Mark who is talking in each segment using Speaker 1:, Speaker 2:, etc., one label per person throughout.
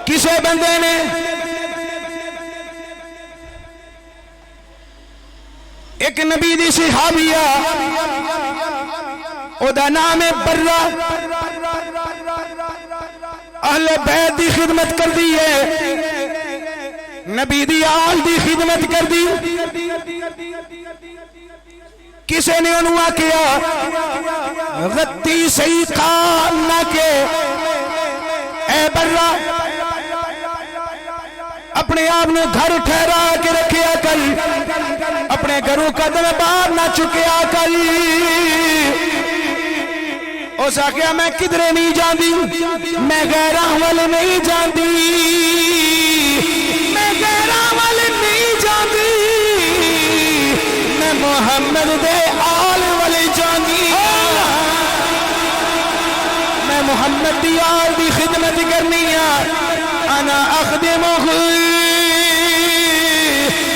Speaker 1: کسے بندے نے ایک نبی دی صحابیہ او دا نام برہ اہل بیت دی خدمت کر دی ہے نبی دی آل دی خدمت کر دی کسے نے انہوں کیا غتی سی خان نہ کے اے برہ اپنے آپ نے گھر ٹھہرا کے رکھیا کر اپنے گھروں کا دل باہر نہ چکیا کر اس آگیا میں کدھرے نہیں جاندی میں غیرہ والے نہیں جاندی میں غیرہ والے نہیں جاندی میں محمد دے آل والے جاندی میں محمد دی آل دی خدمت کرنی ہے انا اخدمہ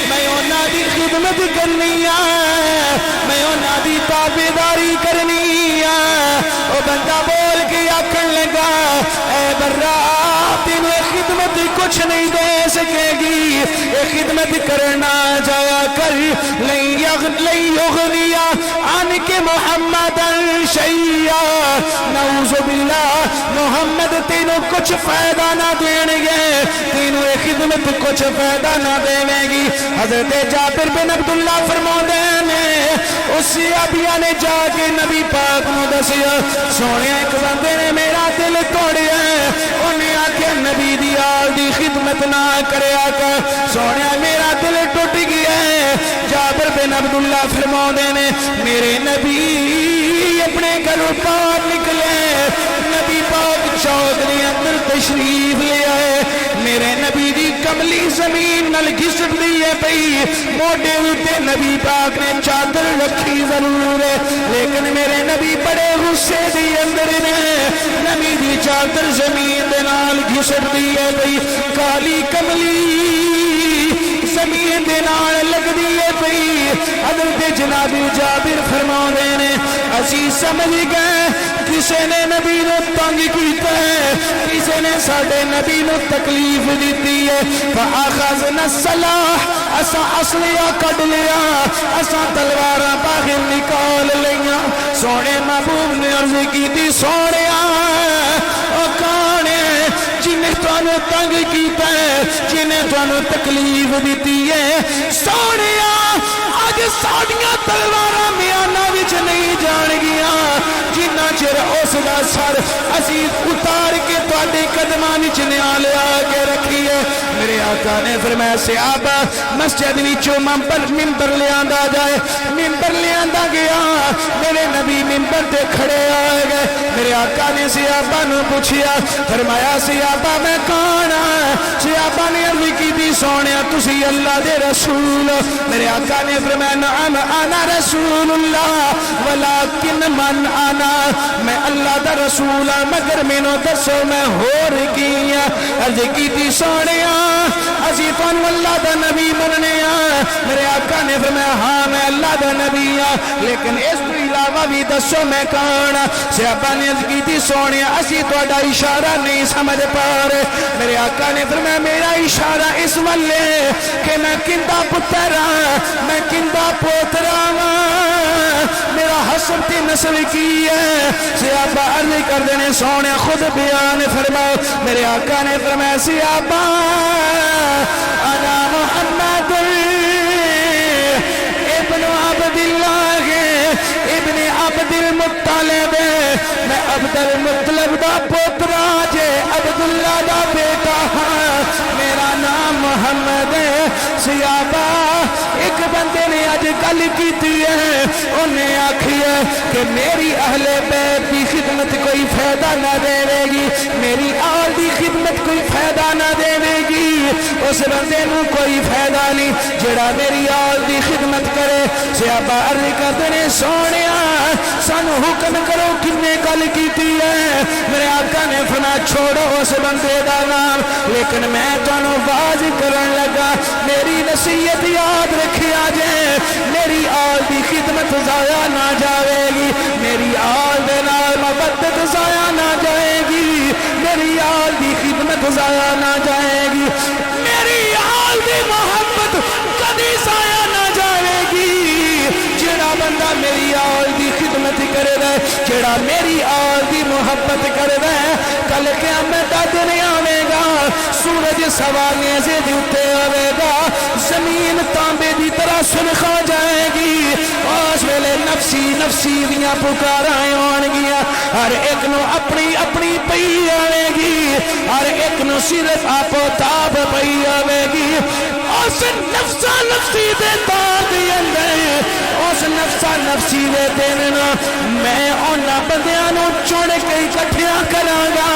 Speaker 1: میں انہاں دی خدمت کرنی ہے میں انہاں دی تابعداری کرنی ہے او بندہ بول کے آکھن لگا اے برہ تینوں خدمت کچھ نہیں دے سکے گی اے خدمت کرنا جایا کر لن یغنی عنک محمد شیئا نعوذ باللہ محمد تینوں کچھ فائدہ نہ دیں گے تینوں اے خدمت کچھ فائدہ نہ دیں گی حضرت جابر بن عبداللہ فرماتے ہیں اس صحابیہ نے جا کے نبی پاک نو دسیا سونے ایک بندے نے میرا دل توڑیا انہیں آکے نبی دی آل دی خدمت نہ کریا کر سونے میرا دل ٹوٹ گیا ہے جابر بن عبداللہ فرماتے ہیں میرے نبی اپنے گھروں پاک نکلے نبی پاک چودھری اندر تشریف لے آئے میرے نبی دی کملی زمین نل گھسٹ دیئے پئی موڑے ہوتے نبی پاک نے چادر رکھی ضرور ہے لیکن میرے نبی بڑے غصے دی اندر نے نبی دی چادر زمین دے نال گھسٹ دیئے پئی کالی کملی زمین دے نال لگ دیئے پئی حضرت جناب جابر فرمانے نے اسی سمجھ گئے کسے نے نبی نو تنگ کیتا ہے کسے نے ساڑھے نبی نو تکلیف دیتی ہے فآخذنا السلاح اسا اصلیہ کڑ لیا اسا تلوارہ باہر نکال لیا سوڑے محبوب نے عرض کی تھی سوڑے کانے جنہیں توانو تنگ کیتا ہے جنہیں توانو تکلیف دیتی ہے سوڑے آج ساڑیاں تلوارہ میانہ وچ نہیں جان گیا جنہ چر اس دا سر اسی اتار کے تواڈے قدماں وچ نال آ کے رکھی ہے میرے آقا نے فرمایا صحابہ مسجد وچوں ممبر لے آندا جائے ممبر لے آندا گیا میرے نبی ممبر تے کھڑے آئے گئے میرے آقا نے صحابہ نو پوچھیا فرمایا صحابہ میں کون ہاں صحابہ نے عرض کی تھی سونیا تسی اللہ دے رسول میرے آقا نے فرمایا نعم انا رسول اللہ ولیکن من انا میں اللہ دا رسول ہاں مگر مینوں دسو میں ہور کی ہاں عرض کی تھی سونیا اسی تانوں اللہ دا نبی مننے ہاں میرے آقا نے فرمایا ہاں میں اللہ دا نبی ہاں لیکن اس تو علاوہ بھی دسو میں کون ہاں صحابہ نے عرض کی تھی سونیا اسی تہاڈا اشارہ نہیں سمجھ پا رہے میرے آقا نے فرمایا میرا اشارہ اس والے کہ میں کندہ پتر ہاں میں کندہ پوترا ہاں میرا حسب تی نسل کی ہے صحابہ عرض کر دینے سونے خود بیان فرماؤ میرے آقا نے فرمایا صحابہ انا محمد ابن عبداللہ ابن عبد المطلب میں عبد المطلب دا پوترا جے عبداللہ دا بیٹا ہاں میرا نام محمد ہے صحابہ ایک بندے نے آج گل کیتی ہے انہیں آکھی ہے کہ میری اہل بیت کی خدمت کوئی فائدہ نہ دے گی میری آل دی خدمت کوئی فائدہ نہ دے گی اس بندے نو کوئی فائدہ نہیں جڑا میری آل دی خدمت کرے صحابہ عرض کرتے نے سونیا سانو حکم کرو کنے گل کیتی ہے میرے آقا نے فرمایا چھوڑو اس بندے دا نام لیکن میں تانوں باز کرن لگا میری نصیحت یاد رکھیا جائے میری آل دی خدمت ضائع نہ جائے گی میری آل دے نال محبت ضائع نہ جائے گی میری آل دی خدمت محبت ضائع نہ جائے گی، میری آل دی محبت کدی ضائع نہ جائے گی۔ جڑا بندہ میری آل دی خدمت کرے گا، جڑا میری آل دی محبت کرے گا، کل قیامت دا دن آوے گا، سورج سوانے سے دیتے آوے گا، زمین تانبے دی طرح سنکھا جائے گی، اس ویلے نفسی نفسی دیاں پکاراں آن گیا، ہر ایک نو اپنی اپنی پئی آوے گی، ہر ایک نو صرف آپ و تاب پئی آوے گی۔ اس نفسا نفسی دے تار دی اندر، اس نفسا نفسی دے دینا میں اونا بندیاں نو چن کے اکٹھیاں کراں گا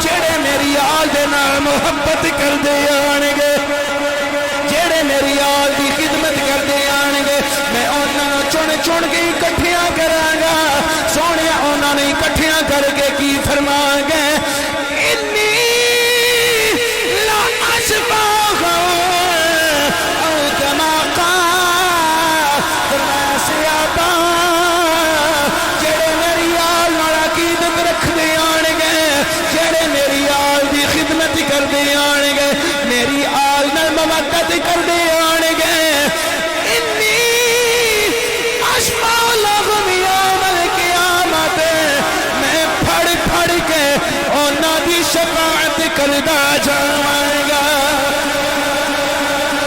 Speaker 1: جڑے میری آل دے نال محبت کر دے آن گے، جڑے میری آل دی خدمت کر دے آن گے، میں اونا چن چن کے اکٹھیاں کراں گا۔ سونیا اونا نے اکٹھیاں کر کے کی فرماں گے، انی لا اشباہ او کما قال سیابا، جڑے میری آل نال عقیدت رکھ دے آن گے، جڑے میری آل دی خدمت کر دے آن گے، میری آل نال مودت کر دے آن گے، انی اشفع لہم یوم القیامت، میں پھڑ پھڑ کے اونا دی شفاعت کردا جاواں گا،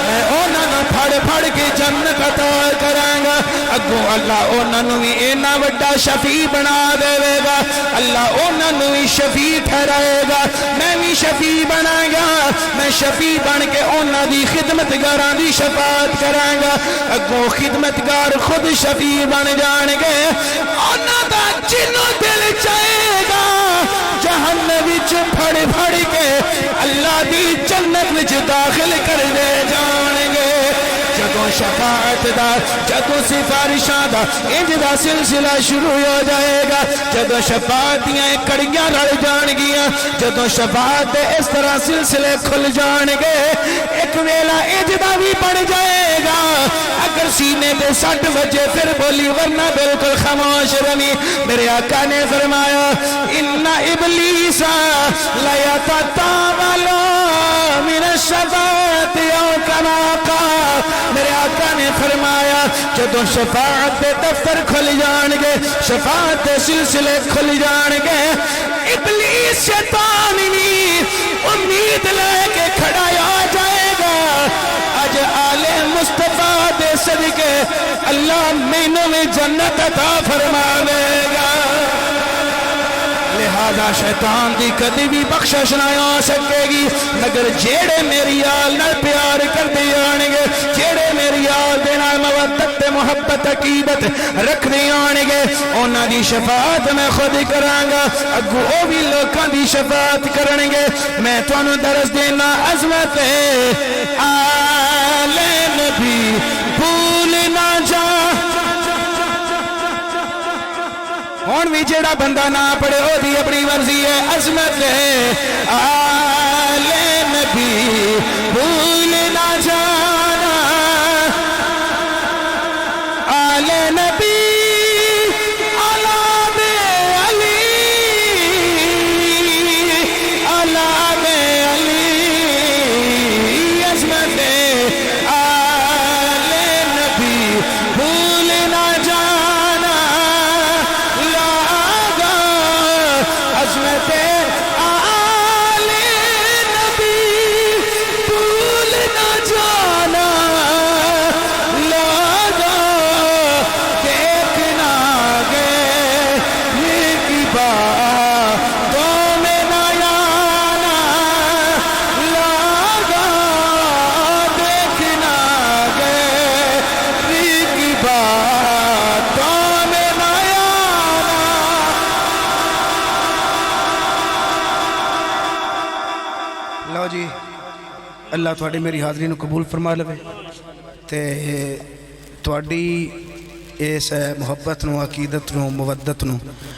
Speaker 1: میں اونا نو پھڑ پھڑ کے جنت عطا کراں گا۔ اگوں اللہ اونا نو بھی اینا وڈا شفیع بنا دے گا، اللہ اونا نو بھی شفیع ٹھہرائے گا، میں بھی شفیع بنا گا، میں شفیع بن کے اونا دی خدمتگاراں دی شفاعت کراں گا۔ اگوں خدمتگار خود شفیع بن جان گے، اونا دا جنوں دل چاہے گا جہنم وچ پھڑ پھڑ کے اللہ دی جنت وچ داخل کر دے جان گے۔ جدوں شفاعت دا، جدوں سفارشاں دا انج دا سلسلہ شروع ہو جائے گا، جدوں شفاعت دیاں کڑیاں رل جان گیاں، جدوں شفاعت دے اس طرح سلسلے کھل جان گے، ایک ویلا انج دا بھی بن جائے گا، اگر سینے دے سٹ وجے پھر بولی ورنہ بالکل خاموش رہی۔ میرے آقا نے فرمایا ان ابلیس لا یتطاول من الشفاعت او کما قال، میرے آقا نے فرمایا جدوں شفاعت دے دفتر کھل جان گے، شفاعت دے سلسلے کھل جان گے، ابلیس شیطان بھی امید لے کے کھڑا آ جائے گا، اج آل مصطفیٰ دے صدقے اللہ مینوں میں جنت عطا فرما دے گا۔ لہذا شیطان دی کدی بھی بخشش نہ ہو سکے گی، مگر جیڑے میری آل نال پیار کر دے آن گے، جیڑے میری آل دے نال مودت محبت عقیدت رکھ دے آن گے، اونا دی شفاعت میں خود کراں گا، اگو او بھی لوکاں دی شفاعت کرن گے۔ میں تانوں درس دینا عظمت آل نبی بھول نہ جا، ہون بھی جیڑا بندہ نہ پڑھے ہو دی اپنی مرضی ہے، عظمت آل نبی بھول نہ جانا، آل نبی اولاد علی، اولاد علی، عظمت آل نبی بھول نہ جانا، عظمت آل نبی بھول نہ جانا، لاگا دیکھنا گے کی باتوں میں نہ آنا، لاگا دیکھنا گے کی باتوں میں نہ آنا۔ لو جی اللہ تھوڑی میری حاضری نو قبول فرما لے تے تھوڑی اس محبت نو عقیدت نو مودت نو